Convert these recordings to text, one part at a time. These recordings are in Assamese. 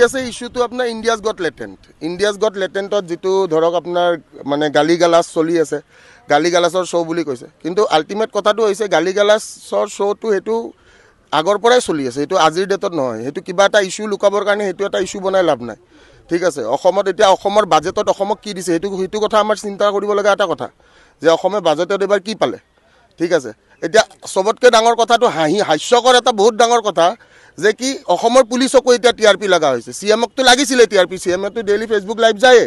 আছে ইস্যুটো আপোনাৰ ইণ্ডিয়াজ গট লেটেণ্টত যিটো ধৰক আপোনাৰ মানে গালি গালাজ চলি আছে, গালি গালাজৰ শ্ব' বুলি কৈছে, কিন্তু আল্টিমেট কথাটো হৈছে গালি গালাজৰ শ্ব'টো সেইটো আগৰ পৰাই চলি আছে, সেইটো আজিৰ ডেটত নহয়। সেইটো কিবা এটা ইস্যু লুকাবৰ কাৰণে সেইটো এটা ইস্যু বনাই লাভ নাই। ঠিক আছে, অসমত এতিয়া অসমৰ বাজেটত অসমক কি দিছে সেইটো কথা আমাৰ চিন্তা কৰিব লগা এটা কথা যে অসমে বাজেটত এবাৰ কি পালে। ঠিক আছে, এতিয়া চবতকৈ ডাঙৰ কথাটো হাস্যকৰ এটা বহুত ডাঙৰ কথা যে কি অসমৰ পুলিচকো এতিয়া TRP লগা হৈছে। CMকতো লাগিছিলে TRP, CMতো ডেইলি ফেচবুক লাইভ যায়ে,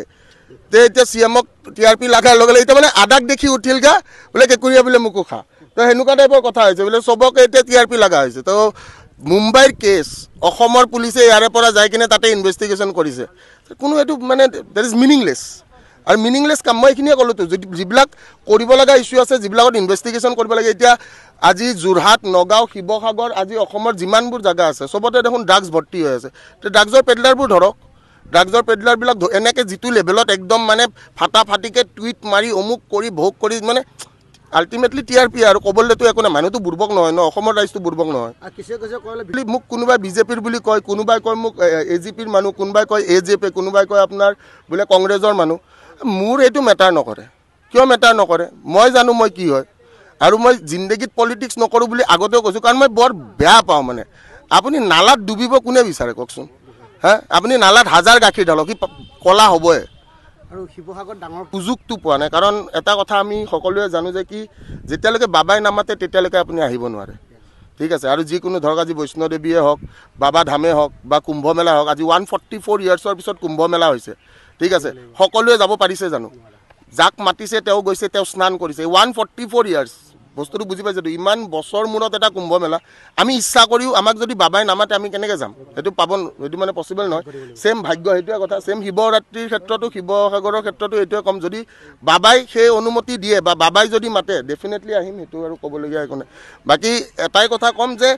তে এতিয়া CMক TRP লগাৰ লগে লগে এতিয়া মানে আদাক দেখি উঠিল গা বোলে কেকুৰীয়া বোলে মোকো খা, তো সেনেকুৱা টাইপৰ কথা হৈছে বোলে চবকে এতিয়া TRP লগা হৈছে। তো মুম্বাইৰ কেছ অসমৰ পুলিচে ইয়াৰে পৰা যাই কিনে তাতে ইনভেষ্টিগেশ্যন কৰিছে, কোনো এইটো মানে দেট ইজ মিনিংলেছ। আৰু মিনিংলেছ কাম মই এইখিনিয়ে ক'লোতো, যিবিলাক কৰিব লগা ইস্যু আছে, যিবিলাকত ইনভেষ্টিগেশ্যন কৰিব লাগে। এতিয়া আজি যোৰহাট, নগাঁও, শিৱসাগৰ, আজি অসমৰ যিমানবোৰ জেগা আছে চবতে দেখোন ড্ৰাগছ ভৰ্তি হৈ আছে। তো ড্ৰাগছৰ পেডলাৰবোৰ ধৰক, ড্ৰাগছৰ পেডলাৰবিলাক এনেকৈ যিটো লেভেলত একদম মানে ফাটাফাটিকৈ টুইট মাৰি অমুক কৰি ভোগ কৰি মানে আল্টিমেটলি TRP আৰু ক'বলৈতো একো নাই। মানুহটো বুৰ্বক নহয় ন, অসমৰ ৰাইজটো বুৰ্বক নহয়। মোক কোনোবাই বিজেপিৰ বুলি কয়, কোনোবাই কয় মোক AGPৰ মানুহ, কোনোবাই কয় AJP, কোনোবাই কয় আপোনাৰ বোলে কংগ্ৰেছৰ মানুহ। মোৰ এইটো মেটাৰ নকৰে। কিয় মেটাৰ নকৰে? মই জানো মই কি হয়, আৰু মই জিন্দগীত পলিটিক্স নকৰোঁ বুলি আগতেও কৈছোঁ, কাৰণ মই বৰ বেয়া পাওঁ। মানে আপুনি নালাত ডুবিব কোনে বিচাৰে কওকচোন? হা, আপুনি নালাত হাজাৰ গাখীৰ ঢালক, সি ক'লা হ'বই। আৰু শিৱসাগৰ ডাঙৰ সুযোগটো পোৱা নাই, কাৰণ এটা কথা আমি সকলোৱে জানো যে কি যেতিয়ালৈকে বাবাই নামাতে তেতিয়ালৈকে আপুনি আহিব নোৱাৰে। ঠিক আছে, আৰু যিকোনো ধৰক আজি বৈষ্ণোদেৱীয়ে হওক, বাবা ধামে হওক বা কুম্ভ মেলা হওক, আজি 144 ইয়াৰ্ছৰ পিছত কুম্ভ মেলা হৈছে। ঠিক আছে, সকলোৱে যাব পাৰিছে জানো? যাক মাতিছে তেওঁ গৈছে, তেওঁ স্নান কৰিছে। 144 ইয়াৰ্ছ বস্তুটো বুজি পাইছে? ইমান বছৰ মূৰত এটা কুম্ভ মেলা আমি ইচ্ছা কৰিও আমাক যদি বাবাই নামাতে আমি কেনেকৈ যাম? সেইটো সেইটো মানে পচিবল নহয়। ছেম ভাগ্য, সেইটোৱে কথা। ছেম শিৱৰাত্ৰিৰ ক্ষেত্ৰতো, শিৱসাগৰৰ ক্ষেত্ৰতো এইটোৱে ক'ম, যদি বাবাই সেই অনুমতি দিয়ে বা বাবাই যদি মাতে ডেফিনেটলি আহিম, সেইটো আৰু ক'বলগীয়া একো নাই। বাকী এটাই কথা ক'ম যে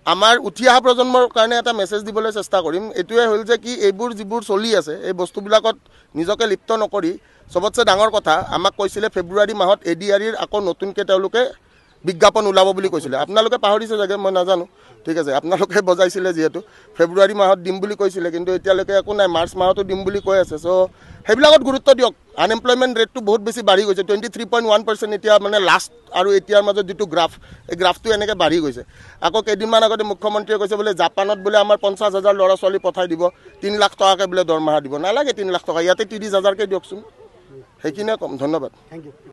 আমাৰ উঠি অহা প্ৰজন্মৰ কাৰণে এটা মেছেজ দিবলৈ চেষ্টা কৰিম। এইটোৱে হ'ল যে কি এইবোৰ যিবোৰ চলি আছে এই বস্তুবিলাকত নিজকে লিপ্ত নকৰি, চবতছে ডাঙৰ কথা আমাক কৈছিলে ফেব্ৰুৱাৰী মাহত ADREৰ আকৌ নতুনকৈ তেওঁলোকে বিজ্ঞাপন ওলাব বুলি কৈছিলে। আপোনালোকে পাহৰিছে চাগে, মই নাজানো। ঠিক আছে, আপোনালোকে বজাইছিলে যিহেতু ফেব্ৰুৱাৰী মাহত দিম বুলি কৈছিলে, কিন্তু এতিয়ালৈকে একো নাই। মাৰ্চ মাহতো দিম বুলি কৈ আছে। চ' সেইবিলাকত গুৰুত্ব দিয়ক। আনএমপ্লয়মেণ্ট ৰেটটো বহুত বেছি বাঢ়ি গৈছে, 23.1% এতিয়া মানে লাষ্ট আৰু এতিয়াৰ মাজত যিটো গ্ৰাফ, এই গ্ৰাফটো এনেকৈ বাঢ়ি গৈছে। আকৌ কেইদিনমান আগতে মুখ্যমন্ত্ৰীয়ে কৈছে বোলে জাপানত বোলে আমাৰ 50,000 ল'ৰা ছোৱালী পঠাই দিব, 3 লাখ টকাকৈ বোলে দৰমহা দিব। নালাগে 3 লাখ টকা, ইয়াতে 30,000কৈ দিয়কচোন। সেইখিনিয়ে ক'ম। ধন্যবাদ। Thank U.